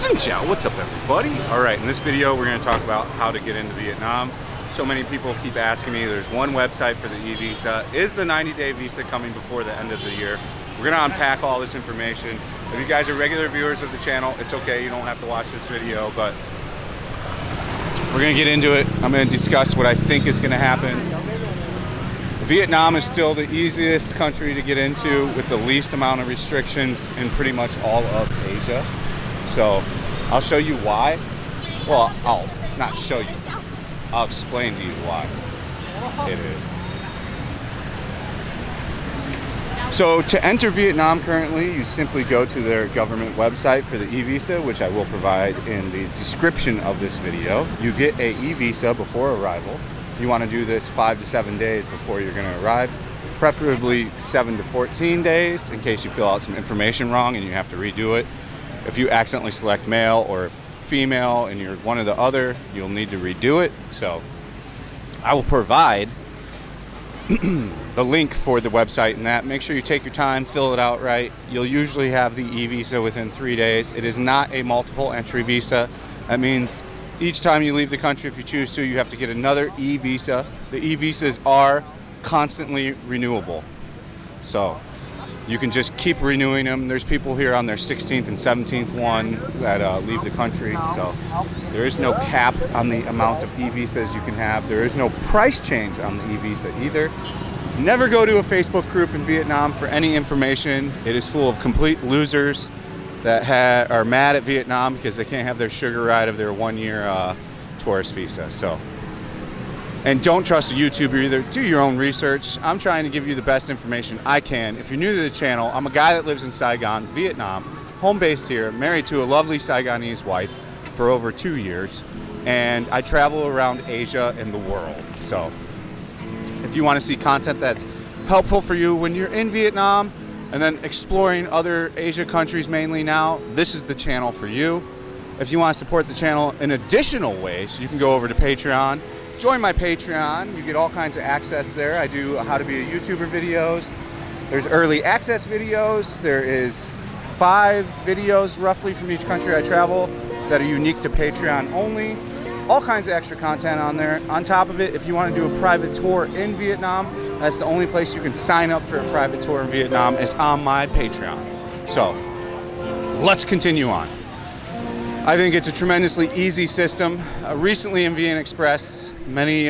Xin what's up everybody? Alright, in this video we're going to talk about how to get into Vietnam. So many people keep asking me, there's one website for the EVISA. Is the 90-day visa coming before the end of the year? We're going to unpack all this information. If you guys are regular viewers of the channel, it's okay, you don't have to watch this video, but we're going to get into it. I'm going to discuss what I think is going to happen. Vietnam is still the easiest country to get into with the least amount of restrictions in pretty much all of Asia. So I'll show you why. Well, I'll not show you. I'll explain to you why it is. So to enter Vietnam currently, you simply go to their government website for the e-visa, which I will provide in the description of this video. You get a e-visa before arrival. You want to do this 5 to 7 days before you're going to arrive, preferably 7 to 14 days in case you fill out some information wrong and you have to redo it. If you accidentally select male or female and you're one or the other, you'll need to redo it. So I will provide the link for the website and that. Make sure you take your time, fill it out right. You'll usually have the e-visa within 3 days. It is not a multiple entry visa. That means each time you leave the country, if you choose to, you have to get another e-visa. The e-visas are constantly renewable. So you can just keep renewing them. There's people here on their 16th and 17th one that leave the country. So there is no cap on the amount of e-visas you can have. There is no price change on the e-visa either. Never go to a Facebook group in Vietnam for any information. It is full of complete losers that are mad at Vietnam because they can't have their sugar ride of their 1-year tourist visa. So, and don't trust a YouTuber either. Do your own research. I'm trying to give you the best information I can. If you're new to the channel, I'm a guy that lives in Saigon, Vietnam, home based here, married to a lovely Saigonese wife for over 2 years, and I travel around Asia and the world. So if you want to see content that's helpful for you when you're in Vietnam and then exploring other Asia countries mainly now, this is the channel for you. If you want to support the channel in additional ways, you can go over to Patreon. Join my Patreon. You get all kinds of access there. I do how to be a YouTuber videos. There's early access videos. There is 5 videos roughly from each country I travel that are unique to Patreon only. All kinds of extra content on there. On top of it, if you want to do a private tour in Vietnam, that's the only place you can sign up for a private tour in Vietnam is on my Patreon. So let's continue on. I think it's a tremendously easy system. Recently in VN Express, many,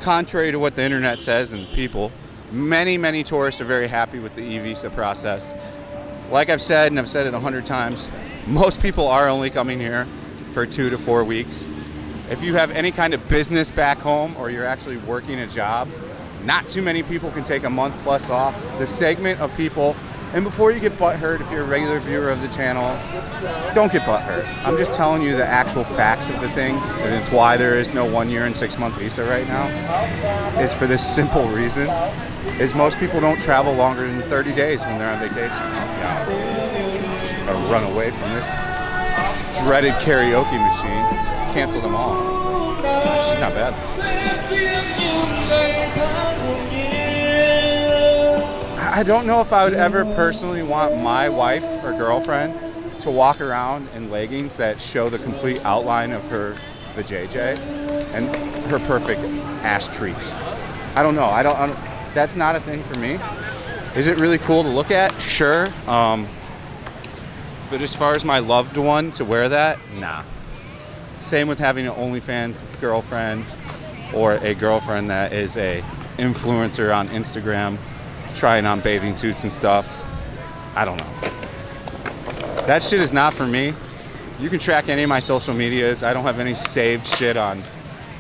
contrary to what the internet says and people, many tourists are very happy with the e-visa process. Like I've said, and I've said it 100 times, most people are only coming here for 2 to 4 weeks. If you have any kind of business back home or you're actually working a job, not too many people can take a month plus off. The segment of people, and before you get butthurt, if you're a regular viewer of the channel, don't get butthurt. I'm just telling you the actual facts of the things, and it's why there is no 1 year and 6 month visa right now, is for this simple reason, is most people don't travel longer than 30 days when they're on vacation. Gotta run away from this dreaded karaoke machine. Cancel them all. She's not bad. I don't know if I would ever personally want my wife or girlfriend to walk around in leggings that show the complete outline of her vajayjay and her perfect ass cheeks. I don't know. I don't. That's not a thing for me. Is it really cool to look at? Sure. But as far as my loved one to wear that, nah. Same with having an OnlyFans girlfriend or a girlfriend that is a influencer on Instagram trying on bathing suits and stuff. I don't know. That shit is not for me. You can track any of my social medias. I don't have any saved shit on.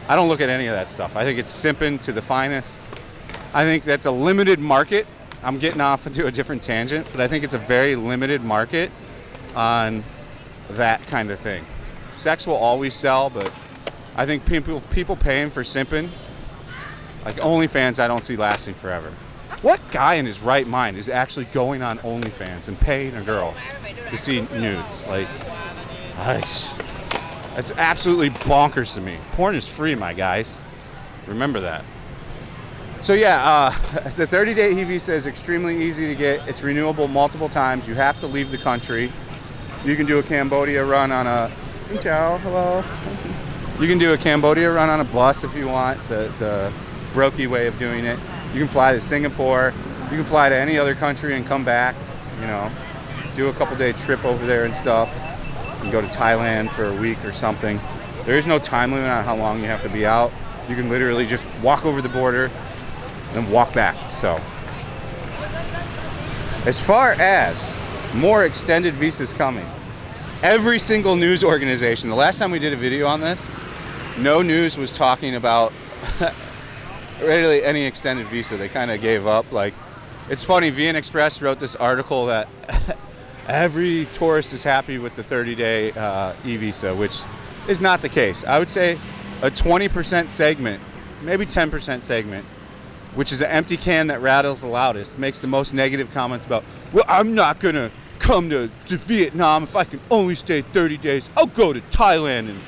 I don't look at any of that stuff. I think it's simping to the finest. I think that's a limited market. I'm getting off into a different tangent, but I think it's a very limited market on that kind of thing. Sex will always sell, but I think people paying for simping, like OnlyFans, I don't see lasting forever. What guy in his right mind is actually going on OnlyFans and paying a girl to see nudes? Like, that's absolutely bonkers to me. Porn is free, my guys. Remember that. So yeah, the 30-day e-visa is extremely easy to get. It's renewable multiple times. You have to leave the country. You can do a Cambodia run on a, xin chào, hello. You can do a Cambodia run on a bus if you want, the brokey way of doing it. You can fly to Singapore. You can fly to any other country and come back, you know, do a couple day trip over there and stuff. You can go to Thailand for a week or something. There is no time limit on how long you have to be out. You can literally just walk over the border and then walk back. So, as far as more extended visas coming, every single news organization, the last time we did a video on this, no news was talking about really any extended visa. They kind of gave up. Like, it's funny, VN Express wrote this article that every tourist is happy with the 30-day e-visa, which is not the case. I would say a 20% segment, maybe 10% segment, which is an empty can that rattles the loudest, makes the most negative comments about, well, I'm not gonna come to Vietnam if I can only stay 30 days. I'll go to Thailand and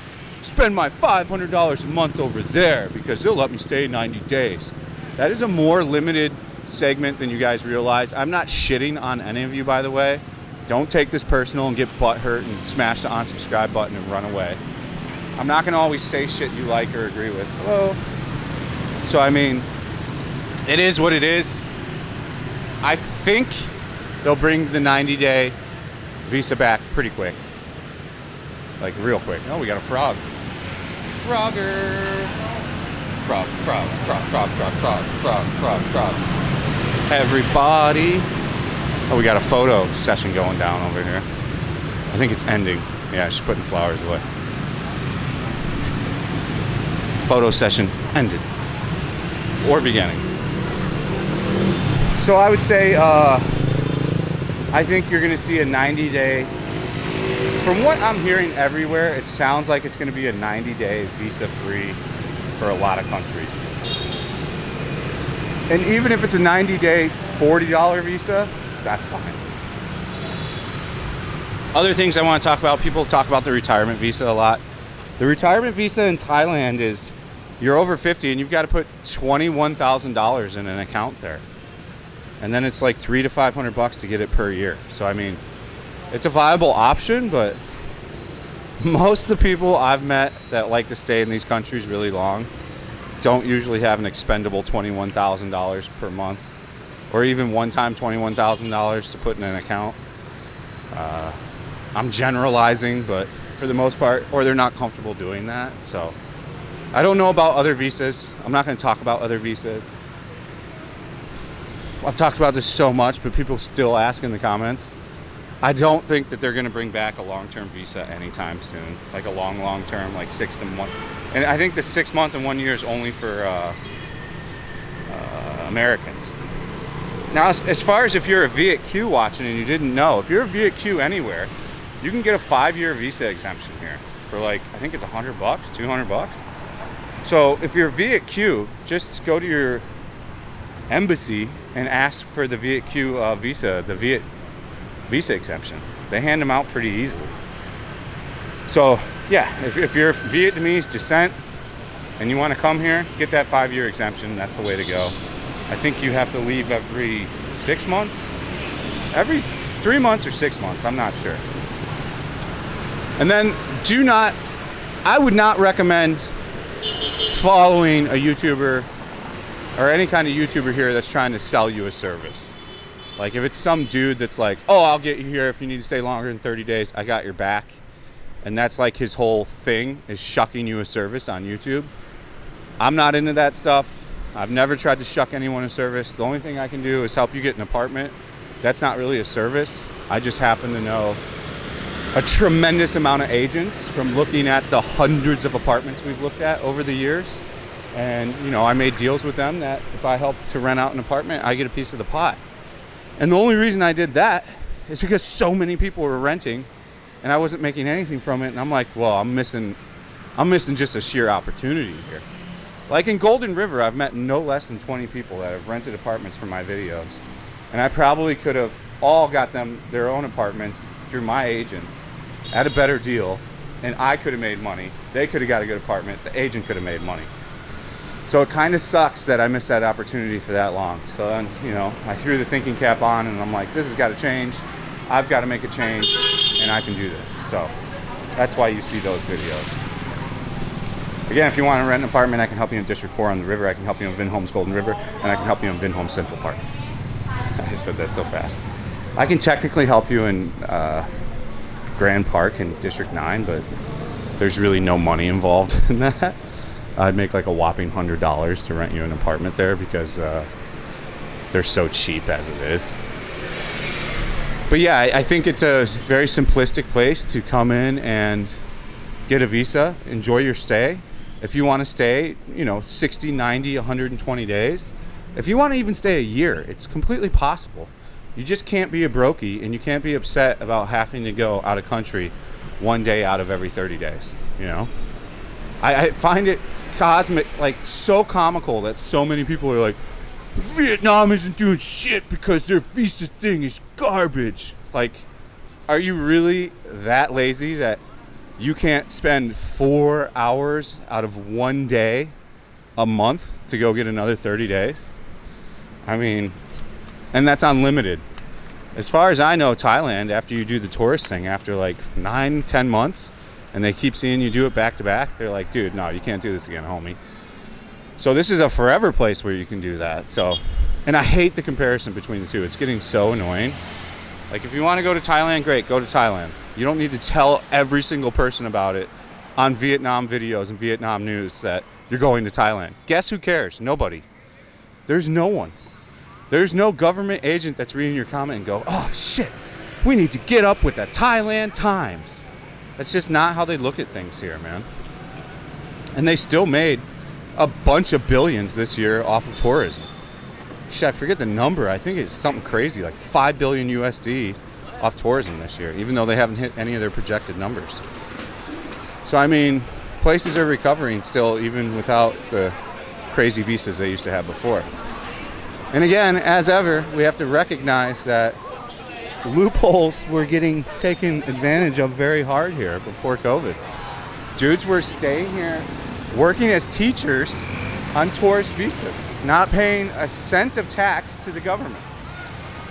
spend my $500 a month over there because they'll let me stay 90 days. That is a more limited segment than you guys realize. I'm not shitting on any of you, by the way. Don't take this personal and get butthurt and smash the unsubscribe button and run away. I'm not gonna always say shit you like or agree with. Hello. So I mean, it is what it is. I think they'll bring the 90-day visa back pretty quick. Like real quick. Oh, we got a frog. Frogger. Frog, frog, frog, frog, frog, frog, frog, frog, frog. Everybody. Oh, we got a photo session going down over here. I think it's ending. Yeah, she's putting flowers away. Photo session ended. Or beginning. So I would say, I think you're gonna see a 90-day, from what I'm hearing everywhere, it sounds like it's gonna be a 90-day visa-free for a lot of countries. And even if it's a 90-day $40 visa, that's fine. Other things I want to talk about, people talk about the retirement visa a lot. The retirement visa in Thailand is, you're over 50 and you've got to put $21,000 in an account there. And then it's like $300 to $500 to get it per year. So I mean, it's a viable option, but most of the people I've met that like to stay in these countries really long don't usually have an expendable $21,000 per month, or even one-time $21,000 to put in an account. I'm generalizing, but for the most part, or they're not comfortable doing that. So I don't know about other visas. I'm not going to talk about other visas. I've talked about this so much, but people still ask in the comments. I don't think that they're going to bring back a long-term visa anytime soon, like a long-term, like 6 to 1. And I think the 6 month and 1 year is only for Americans. Now, as far as if you're a Viet Q watching and you didn't know, if you're a Viet Q anywhere, you can get a 5-year visa exemption here for like, I think it's $100, $200. So if you're a Viet Q, just go to your embassy and ask for the Viet Q visa, the Viet visa exemption. They hand them out pretty easily. So yeah, if you're of Vietnamese descent and you want to come here, get that 5-year exemption. That's the way to go. I think you have to leave every 6 months, every 3 months or 6 months, I'm not sure. And then I would not recommend following a YouTuber or any kind of YouTuber here that's trying to sell you a service. Like if it's some dude that's like, oh, I'll get you here if you need to stay longer than 30 days, I got your back. And that's like his whole thing, is shucking you a service on YouTube. I'm not into that stuff. I've never tried to shuck anyone a service. The only thing I can do is help you get an apartment. That's not really a service. I just happen to know a tremendous amount of agents from looking at the hundreds of apartments we've looked at over the years. And, you know, I made deals with them that if I help to rent out an apartment, I get a piece of the pie. And the only reason I did that is because so many people were renting and I wasn't making anything from it. And I'm like, well, I'm missing just a sheer opportunity here. Like in Golden River, I've met no less than 20 people that have rented apartments for my videos. And I probably could have all got them their own apartments through my agents at a better deal. And I could have made money. They could have got a good apartment. The agent could have made money. So it kind of sucks that I missed that opportunity for that long. So then, you know, I threw the thinking cap on and I'm like, this has got to change. I've got to make a change. and I can do this. So that's why you see those videos. Again, if you want to rent an apartment, I can help you in District 4 on the river. I can help you in Vinhome's Golden River, and I can help you in Vinhome Central Park. I said that so fast. I can technically help you in Grand Park in District 9, but there's really no money involved in that. I'd make like a whopping $100 to rent you an apartment there because they're so cheap as it is. But yeah, I think it's a very simplistic place to come in and get a visa, enjoy your stay. If you want to stay, 60, 90, 120 days. If you want to even stay a year, it's completely possible. You just can't be a brokey, and you can't be upset about having to go out of country one day out of every 30 days, I find it so comical that so many people are like, Vietnam isn't doing shit because their visa thing is garbage. Like, are you really that lazy that you can't spend 4 hours out of one day a month to go get another 30 days? I mean, and that's unlimited. As far as I know, Thailand, after you do the tourist thing, after like 9-10 months, and they keep seeing you do it back to back, they're like, dude, no, you can't do this again, homie. So this is a forever place where you can do that. So, and I hate the comparison between the two. It's getting so annoying. Like, if you want to go to Thailand, great, go to Thailand. You don't need to tell every single person about it on Vietnam videos and Vietnam news that you're going to Thailand. Guess who cares? Nobody. There's no one. There's no government agent that's reading your comment and go, oh shit, we need to get up with the Thailand Times. That's just not how they look at things here, man. And they still made a bunch of billions this year off of tourism. Shit, I forget the number. I think it's something crazy, like 5 billion USD off tourism this year, even though they haven't hit any of their projected numbers. So, I mean, places are recovering still, even without the crazy visas they used to have before. And again, as ever, we have to recognize that loopholes were getting taken advantage of very hard here before COVID. Dudes were staying here, working as teachers on tourist visas, not paying a cent of tax to the government,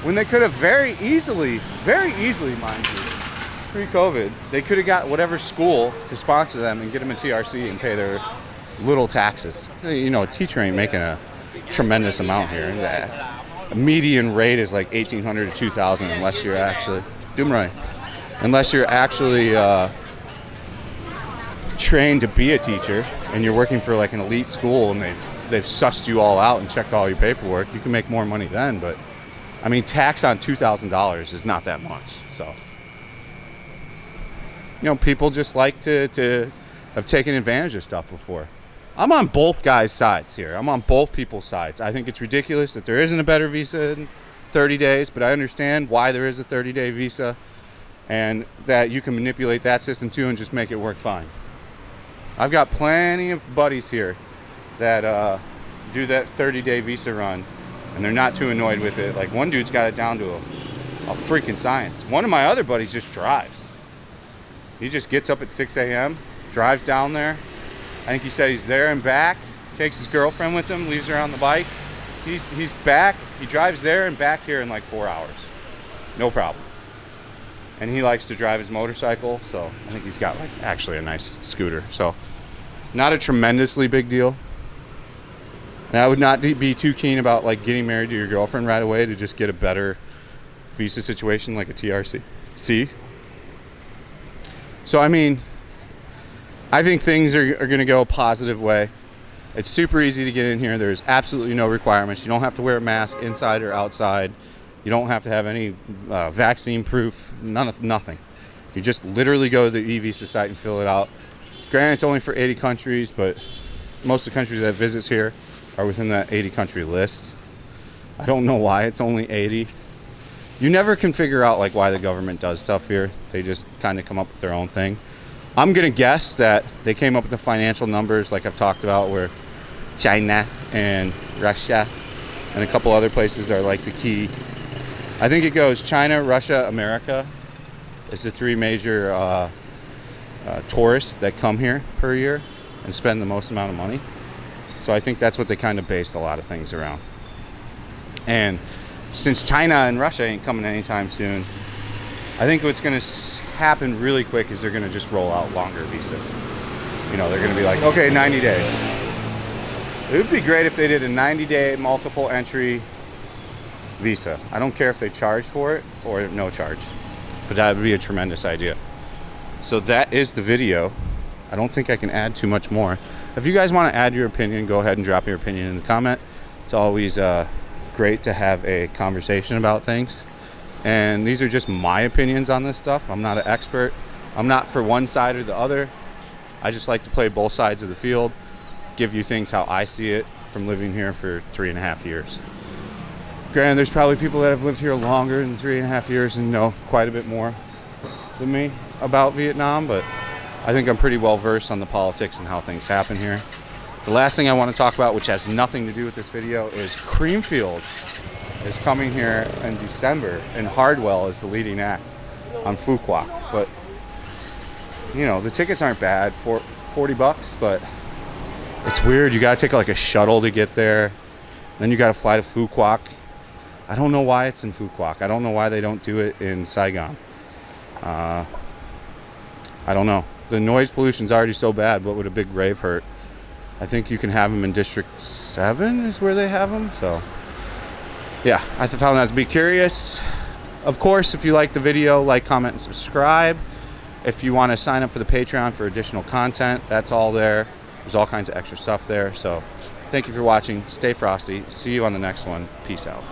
when they could have very easily, mind you, pre-COVID, they could have got whatever school to sponsor them and get them a TRC and pay their little taxes. A teacher ain't making a tremendous amount here. The median rate is like $1,800 to $2,000 unless you're actually trained to be a teacher and you're working for like an elite school and they've sussed you all out and checked all your paperwork. You can make more money then, but I mean, tax on $2,000 is not that much. So, people just like to have taken advantage of stuff before. I'm on both guys' sides here. I'm on both people's sides. I think it's ridiculous that there isn't a better visa in 30 days, but I understand why there is a 30-day visa and that you can manipulate that system too and just make it work fine. I've got plenty of buddies here that do that 30-day visa run, and they're not too annoyed with it. Like, one dude's got it down to a freaking science. One of my other buddies just drives. He just gets up at 6 a.m., drives down there. I think he said he's there and back, takes his girlfriend with him, leaves her on the bike. He's back. He drives there and back here in like 4 hours. No problem. And he likes to drive his motorcycle, so I think he's got like actually a nice scooter. So not a tremendously big deal. And I would not be too keen about like getting married to your girlfriend right away to just get a better visa situation like a TRC. So I mean, I think things are going to go a positive way. It's super easy to get in here. There's absolutely no requirements. You don't have to wear a mask inside or outside. You don't have to have any vaccine proof, nothing. You just literally go to the EVISA site and fill it out. Granted, it's only for 80 countries, but most of the countries that visits here are within that 80 country list. I don't know why it's only 80. You never can figure out like why the government does stuff here. They just kind of come up with their own thing. I'm going to guess that they came up with the financial numbers like I've talked about, where China and Russia and a couple other places are like the key. I think it goes China, Russia, America is the three major tourists that come here per year and spend the most amount of money. So I think that's what they kind of based a lot of things around. And since China and Russia ain't coming anytime soon, I think what's going to happen really quick is they're going to just roll out longer visas. You know, they're going to be like, okay, 90 days. It would be great if they did a 90-day multiple entry visa. I don't care if they charge for it or no charge, but that would be a tremendous idea. So that is the video. I don't think I can add too much more. If you guys want to add your opinion, go ahead and drop your opinion in the comment. It's always great to have a conversation about things. And these are just my opinions on this stuff. I'm not an expert. I'm not for one side or the other. I just like to play both sides of the field, give you things how I see it from living here for 3.5 years. Granted, there's probably people that have lived here longer than 3.5 years and know quite a bit more than me about Vietnam, but I think I'm pretty well versed on the politics and how things happen here. The last thing I want to talk about, which has nothing to do with this video, is Creamfields is coming here in December, and Hardwell is the leading act on Phu Quoc. But you know, the tickets aren't bad for $40, but it's weird. You gotta take like a shuttle to get there, then you gotta fly to Phu Quoc. I don't know why it's in Phu Quoc. I don't know why they don't do it in Saigon. I don't know. The noise pollution's already so bad. What would a big rave hurt? I think you can have them in District 7 is where they have them. So yeah, I found that to be curious. Of course, if you like the video, like, comment, and subscribe. If you want to sign up for the Patreon for additional content, that's all there. There's all kinds of extra stuff there. So thank you for watching. Stay frosty. See you on the next one. Peace out.